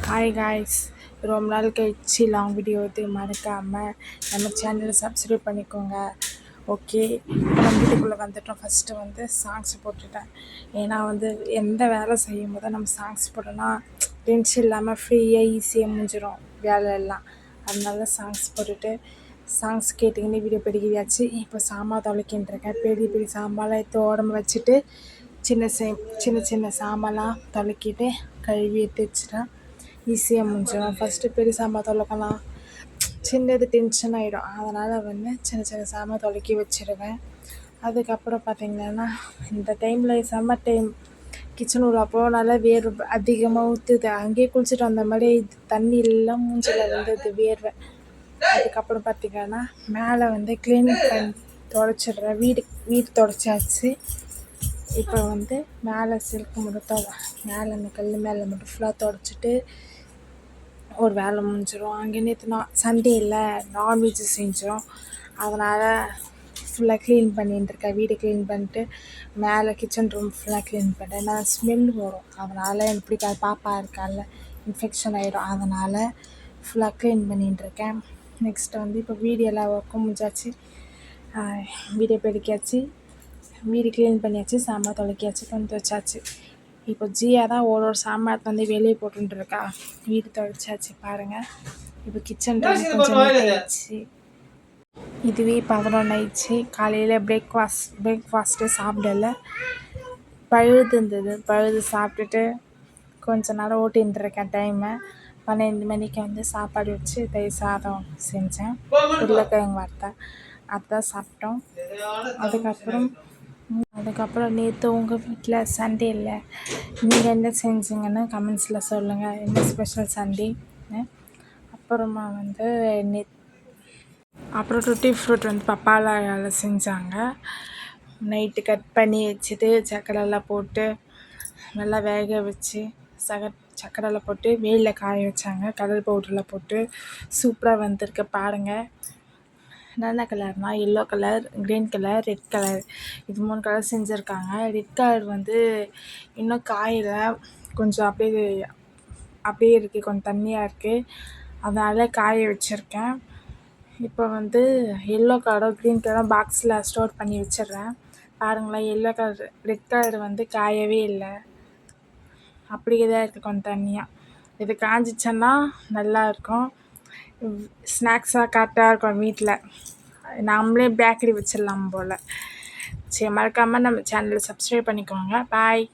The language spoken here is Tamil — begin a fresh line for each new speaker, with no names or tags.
ஹாய் காய்ஸ், ரொம்ப நாள் கழிச்சு லாங் வீடியோ இது மறக்காமல் நம்ம சேனலை சப்ஸ்கிரைப் பண்ணிக்கோங்க. ஓகே, நம்ம வீட்டுக்குள்ளே வந்துட்டோம். ஃபஸ்ட்டு வந்து சாங்ஸ் போட்டுட்டேன். ஏன்னா வந்து எந்த வேலை செய்யும் போது நம்ம சாங்ஸ் போட்டோன்னா டென்ஷன் இல்லாமல் ஃப்ரீயாக ஈஸியாக முடிஞ்சிடும் வேலை எல்லாம். அதனால சாங்ஸ் போட்டுட்டு சாங்ஸ் கேட்டுக்கின்னு வீடியோ பெருகியாச்சு. இப்போ சாமான் தொலைக்கின்றிருக்கேன். பெரிய பெரிய சாமான்லாம் எடுத்து உடம்பு வச்சுட்டு சின்ன சின்ன சாமான்லாம் தொலைக்கிட்டு கழுவி எடுத்து வச்சுட்டேன். ஈஸியாக முடிஞ்சிடும். ஃபஸ்ட்டு பெரிய சாமான் தொலைக்கலாம், சின்னது டென்ஷன் ஆகிடும். அதனால் வந்து சின்ன சாமான் தொலைக்கி வச்சுருவேன். அதுக்கப்புறம் பார்த்திங்கன்னா இந்த டைமில் சம்மர் டைம் கிச்சன் உள்ள போனால வேர்வை அதிகமாக ஊற்றுது. அங்கேயே குளிச்சுட்டு வந்த மாதிரி தண்ணி எல்லாம் மூஞ்சில் வந்தது வேர்வை. அதுக்கப்புறம் பார்த்திங்கன்னா மேலே வந்து க்ளீன் பண்ணி துடைச்சிட்றேன். வீடு துடைச்சாச்சு. இப்போ வந்து மேலே சில்க்கு மட்டும் மேலே அந்த கல் மேலே மட்டும் ஃபுல்லாக துடைச்சிட்டு ஒரு வேலை முடிஞ்சிடும். அங்கே நேற்று சண்டே இல்லை, நான்வெஜ் செஞ்சோம். அதனால் ஃபுல்லாக க்ளீன் பண்ணிட்டுருக்கேன். வீடு க்ளீன் பண்ணிட்டு மேலே கிச்சன் ரூம் ஃபுல்லாக க்ளீன் பண்ணிட்டேன். நான் ஸ்மெல் வரும், அதனால் எனக்கு பிடிக்காது. பாப்பா இருக்கால, இன்ஃபெக்ஷன் ஆகிடும். அதனால் ஃபுல்லாக க்ளீன் பண்ணிட்டுருக்கேன். நெக்ஸ்ட்டு வந்து இப்போ வீடு எல்லா ஒர்க்கும் முடிஞ்சாச்சு. வீடியோ பெருக்கியாச்சு, வீடு க்ளீன் பண்ணியாச்சு, சாமான் தொலைக்கியாச்சு, துணி துவைச்சாச்சு. இப்போ ஜியா தான் ஒரு சாமான் வந்து வெளியே போட்டுருக்கா. வீடு துவைச்சாச்சு பாருங்கள். இப்போ கிச்சன் கொஞ்சம் ஆயிடுச்சு. இதுவே 11 ஆயிடுச்சு. காலையில் பிரேக்ஃபாஸ்ட்டு சாப்பிடல, பழுது இருந்தது. பழுது சாப்பிட்டுட்டு கொஞ்ச நேரம் ஓட்டின்ட்டுருக்கேன் டைமை. 12 மணிக்கு வந்து சாப்பாடு வச்சு தயிர் சாதம் செஞ்சேன், உருளைக்கிழங்கு வறுத்தா, அதுதான் சாப்பிட்டோம். அதுக்கப்புறம் நேற்று உங்கள் வீட்டில் சண்டே இல்லை, நீங்கள் என்ன செஞ்சீங்கன்னு கமெண்ட்ஸில் சொல்லுங்கள். என்ன ஸ்பெஷல் சண்டே. அப்புறமா வந்து அப்புறம் டூட்டி ஃப்ரூட் வந்து பப்பாளாயால் செஞ்சாங்க. நைட்டு கட் பண்ணி வச்சுட்டு சக்கரைலாம் போட்டு நல்லா வேக வச்சு சக்கரைலாம் போட்டு வெயிலில் காய வச்சாங்க. கலர் பவுடரில் போட்டு சூப்பராக வந்திருக்கு பாருங்கள். என்னென்ன கலர்னால் yellow colour, green colour, red colour, இது 3 கலர் செஞ்சுருக்காங்க. ரெட் கலர் வந்து இன்னும் காயில் கொஞ்சம் அப்படியே இருக்குது, கொஞ்சம் தண்ணியாக இருக்குது. அதனால் காய வச்சுருக்கேன். இப்போ வந்து எல்லோ கலரும் க்ரீன் கலரும் பாக்ஸில் ஸ்டோர் பண்ணி வச்சிடுறேன். பாருங்களேன், எல்லோ கலர் ரெட் கலர் வந்து காயவே இல்லை, அப்படியே தான் இருக்குது கொஞ்சம் தண்ணியாக. இது காஞ்சிச்சன்னா நல்லாயிருக்கும், ஸ்நாக்ஸாக கரெக்டாக இருக்கும். வீட்டில் நாமளே பேக்கரி வச்சிடலாம் போல். சரி, மறக்காமல் நம்ம சேனலை சப்ஸ்கிரைப் பண்ணிக்கோங்க. பாய்.